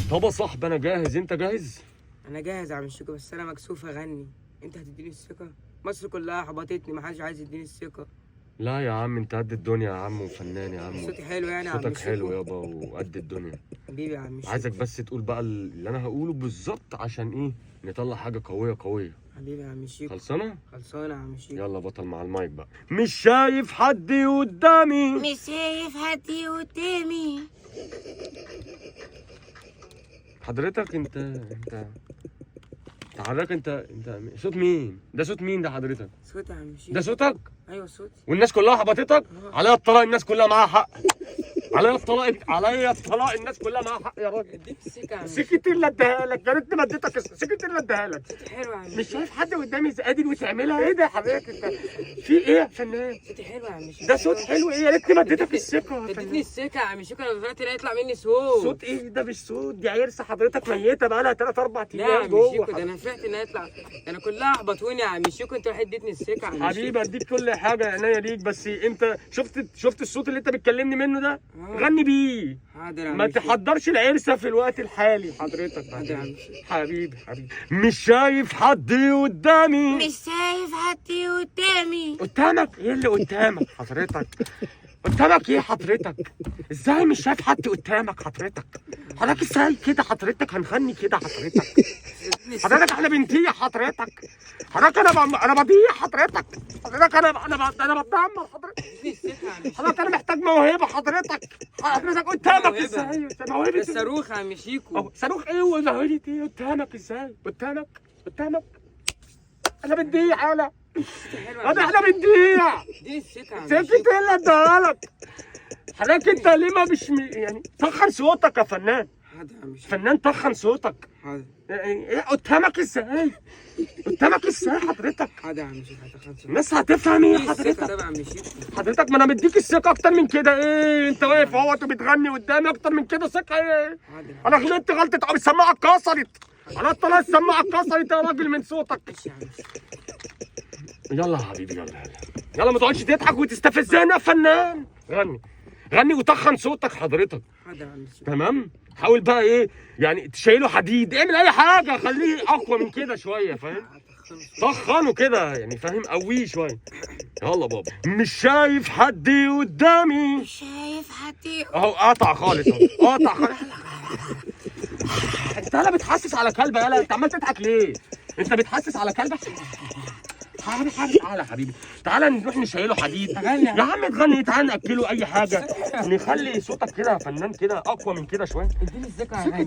طب يا صاحبي انا جاهز، انت جاهز؟ انا جاهز يا عم شيكو، بس انا مكسوف اغني. انت هتديني الثقه؟ مصر كلها حبطتني، محدش عايز يديني الثقه. لا يا عم انت قد الدنيا يا عم وفنان يا عم. صوتي حلو يعني يا عم صوتك شيكو؟ حلو يابا وقد الدنيا. حبيبي يا عم شيكو. عايزك بس تقول بقى اللي انا هقوله بالظبط عشان ايه نطلع حاجه قويه قويه. حبيبي يا عم شيكو. خلصانه؟ خلصانه يا عم شيكو. يلا بطل مع المايك بقى. مش شايف حد قدامي، مش شايف حد قدامي. حضرتك انت حضرتك انت صوت مين؟ ده صوت مين ده حضرتك؟ صوتي يا عم شيكو. ده صوتك؟ ايوه صوتي. والناس كلها حبطتك؟ عليا الطلاق، الناس كلها معاها حق. عليا الطلاق الناس كلها معاها حق يا راجل. اديك الثقه يا عم. سكت اللي اديها لك، يا ريتني ما اديتك، سكت اللي اديها لك. صوتي حلو يا عم. مش شايف حد قدامي قادر وتعملها؟ ايه ده يا حضرتك انت؟ في ايه يا فنان؟ صوتي حلو يا عم شيكو. ده صوت حلو ايه؟ يا ريتني ما اديتك الثقه يا اديتني فنان. الثقه يا عم شيكو، انا دلوقتي لا يطلع مني صوت. صوت ايه ده؟ مش صوت، دي عرسه حضرتك ميته بقالها 3 4 لا يا ايام عم جوه. شيكو، ده انا فرحت ان يطلع. ده انا كلها احبطوني يا عم شيكو، انت واحد اديتني الثقه يا عم شيكو. حبيبي اديك كل حاجه عينيا ليك، بس انت شفت الصوت اللي انت بتكلمني منه ده؟ غني بيه. حاضر يا عم ما شيكو. تحضرش العرسه في الوقت الحالي حضرتك. حاضر يا عم شيكو. حبيبي مش شايف حد قدامي. مش شايف حد قدامي. قدامك ايه اللي قدامك حضرتك؟ قدامك ايه حضرتك؟ ازاي مش شايف حد قدامك حضرتك؟ حضرتك ازاي كده حضرتك؟ هنغني كده حضرتك؟ حضرتك احنا بنطيع حضرتك. حضرتك انا بضيع حضرتك. حضرتك انا بتدمر حضرتك. حضرتك انا محتاج موهبه حضرتك. حضرتك قدامك ازاي؟ موهبه ده صاروخ يا عم شيكو. صاروخ ايه وموهبه ايه؟ قدامك ازاي؟ قدامك انا بنضيع انا احنا بنضيع. اديني الثقه يا عم سكت شيكو. ايه اللي اديها لك؟ حضرتك انت ليه ما يعني تخن صوتك يا فنان؟ حاضر يا عم شيكو. فنان تخن صوتك. حاضر. يعني ايه قدامك ازاي؟ قدامك ازاي حضرتك؟ حاضر يا عم شيكو. هتخلص. الناس هتفهم ايه الثقه حضرتك؟ ده يا عم شيكو. حضرتك ما انا مديك الثقه اكتر من كده. ايه انت واقف اهوت وبتغني قدامي اكتر من كده ثقه ايه؟ حاضر. انا غلطت غلطه، اه السماعه اتكسرت. انا طلعت السماعه اتكسرت يا راجل من صوتك. ماشي يا عم شيكو. يلا يا حبيبي يلا ما تقعدش تضحك وتستفزني يا فنان. غني وتخن صوتك حضرتك. حاضر يا عم شيكو. تمام. حاول بقى ايه يعني تشيله حديد، اعمل اي حاجه خليه اقوى من كده شويه، فاهم؟ طخنه كده يعني، فاهم؟ قويه شويه. يلا بابا. مش شايف حد قدامي. مش شايف حد. اهو قطع خالص اهو، قطع خالص. انت هلا بتحسس على كلب؟ هلا انت عمال تضحك ليه؟ انت بتحسس على كلب؟ حبيبي تعالى حبيبي، تعالى نروح نشيله حديد. يا عم تغني، تعالى ناكله اي حاجه، نخلي صوتك كده يا فنان كده اقوى من كده شويه. اديني الثقه يا عم.